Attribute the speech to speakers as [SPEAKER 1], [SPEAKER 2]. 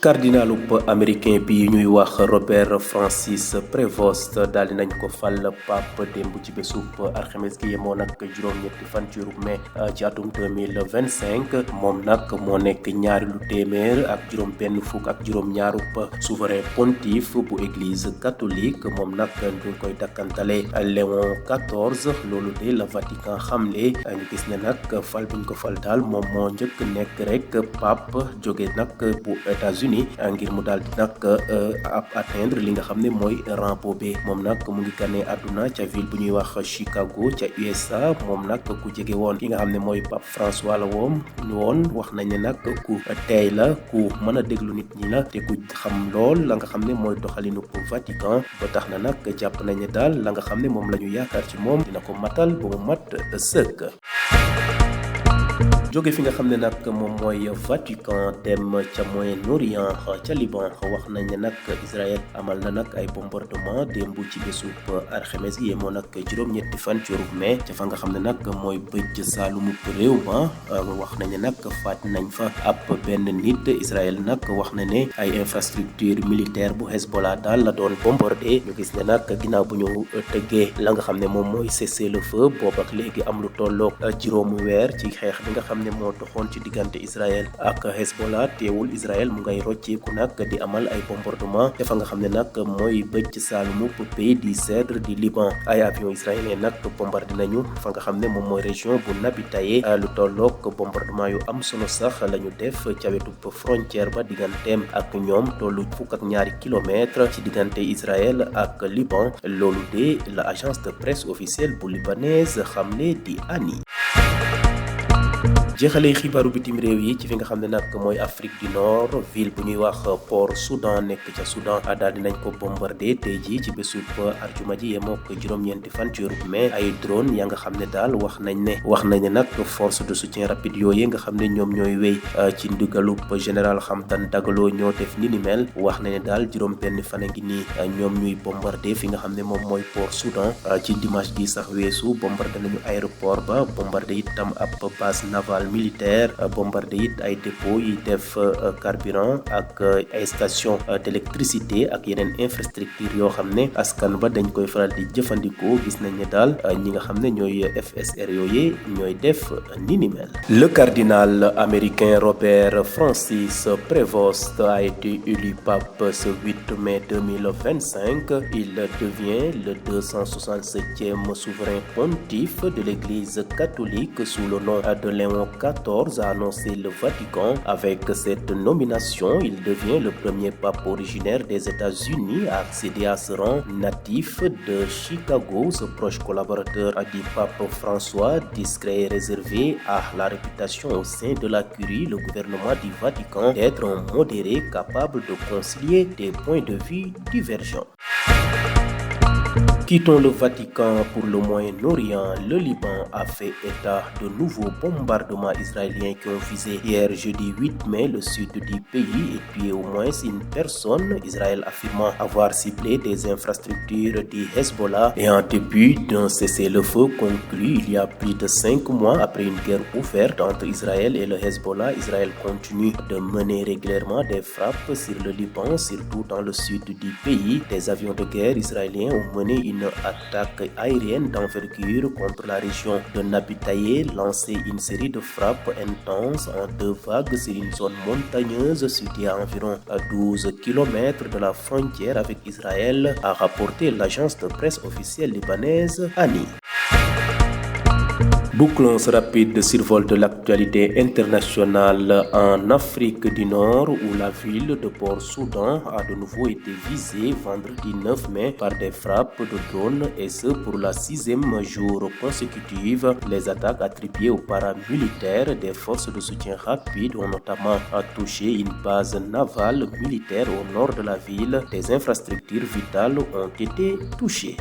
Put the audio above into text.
[SPEAKER 1] cardinalub américain bi ñuy wax Robert Francis Prévost daal di nañ ko fal pape démb ci bésub alxames gi yemoo nag juróom-ñetti fan ci weeru mai ci atum 2025 moom nag moo nekk ñaareelu téeméer ak juróom-benn fukk ak juróom-ñaarub souverain pontife bu église catholique moom nag ñu koy dakkantale Léon XIV loolu de la Vatican xamle ñu gis ne nag fal biñ ko fal daal moom moo njëkk nekk rek pape jóge nag bu États-Unis ngir mu daal di nag atteindre li nga xam ne mooy rang boobee moom nag mu ngi ganee àdduna ca ville bu ñuy wax Chicago ca USA moom nag ku jege woon ki nga xam ne mooy Pape François la woon wax nañ ne nag ku teey la ku mën a déglu nit ñi la te ku xam lool la nga xam ne mooy doxalinu Vatican ba tax na nag jàpp nañ ne daal la nga xam ne moom la ñu yaakaar ci moom dina ko matal ba mu mat sëkk. jóge fi nga xam ne nag moom mooy Vatican dem ca Moyen-Orient ca Liban wax nañ ne nag Israël amal na nag ay bombardement démb ci bésub alxames yi yemoo nag juróom-ñetti fan ci weeru mai ca fa nga xam ne nag mooy bëj saalumu réew ma wax nañ ne nag faat nañ fa ab benn nit Israël nag wax na ne ay infrastructure militaire bu Hezbollah daal la doon bombardé ñu gis ne nag ginnaaw bu ñu tëggee la nga xam ne moom mooy cessez-le-feu boobu ak léegi am lu tolloog juróomi weer ci xeex bi nga xam ne moo doxoon ci diggante Israël ak Hezbollah teewul Israël mu ngay rocceeku nag di amal ay bombardement te fa nga xam ne nag mooy bëj saalumu pays di Cèdre di Liban ay avion israélien nag bombardé nañu fa nga xam ne moom mooy région bu Nabitaye lu tolloog bombardement yu am solo sax la ñu def ca wetu frontière ba digganteem ak ñoom tollu fukk ak ñaari kilomètre ci diggante Israël ak Liban loolu de la agence de presse officielle bu libanaise xamle di ANI. jeexalee xibaaru bitim réew yi ci fi nga xam ne nag mooy Afrique du Nord ville bu ñuy wax Port Soudan nekk ca Soudan daal dinañ ko bombardé tey jii ci bésub arjuma ji yemoo ko juróom-ñeenti fan ci weeru mai ay drone yaa nga xam ne daal wax nañ ne nag force de soutien rapide yooyu nga xam ne ñoom ñooy wéy ci ndigalub général Hamdan Dagalo ñoo def ni ni mel wax nañ ne daal juróom-benn fan a ngi nii ñoom ñuy bombardé fi nga xam ne moom mooy Port Soudan ci dimanche gi sax weesu bombardé nañu aéroport ba bombardé itam ab base navale militaire bombardé it ay dépôt yi def carburant ak ay station d'électricité ak yeneen infrastructure yoo xam ne askan ba dañ koy faral di jëfandikoo gis nañ ne daal ñi nga xam ne ñooy FSR yooyu ñooy def ni ni mel. Le cardinal américain Robert Francis Prévost a été élu pape ce 8 mai 2025. Il devient le 267e souverain pontife de l'Église catholique sous le nom de Léon XIV, a annoncé le Vatican. Avec cette nomination, il devient le premier pape originaire des États-Unis à accéder à ce rang. Natif de Chicago, ce proche collaborateur du pape François, discret et réservé, a la réputation au sein de la curie, le gouvernement du Vatican, d'être un modéré capable de concilier des points de vue divergents. Quittons le Vatican pour le Moyen-Orient. Le Liban a fait état de nouveaux bombardements israéliens qui ont visé hier jeudi 8 mai le sud du pays et tué au moins une personne. Israël affirmant avoir ciblé des infrastructures du Hezbollah et en début d'un cessez-le-feu conclu il y a plus de 5 mois après une guerre ouverte entre Israël et le Hezbollah. Israël continue de mener régulièrement des frappes sur le Liban, surtout dans le sud du pays. Des avions de guerre israéliens ont mené une attaque aérienne d'envergure contre la région de Nabitaye, lancé une série de frappes intenses en 2 vagues sur une zone montagneuse située à environ 12 km de la frontière avec Israël, a rapporté l'agence de presse officielle libanaise ANI. Bouclons ce rapide survol de l'actualité internationale en Afrique du Nord où la ville de Port Soudan a de nouveau été visée vendredi 9 mai par des frappes de drones et ce pour la 6e jour consécutif. Les attaques attribuées aux paramilitaires des forces de soutien rapide ont notamment touché une base navale militaire au nord de la ville. Des infrastructures vitales ont été touchées.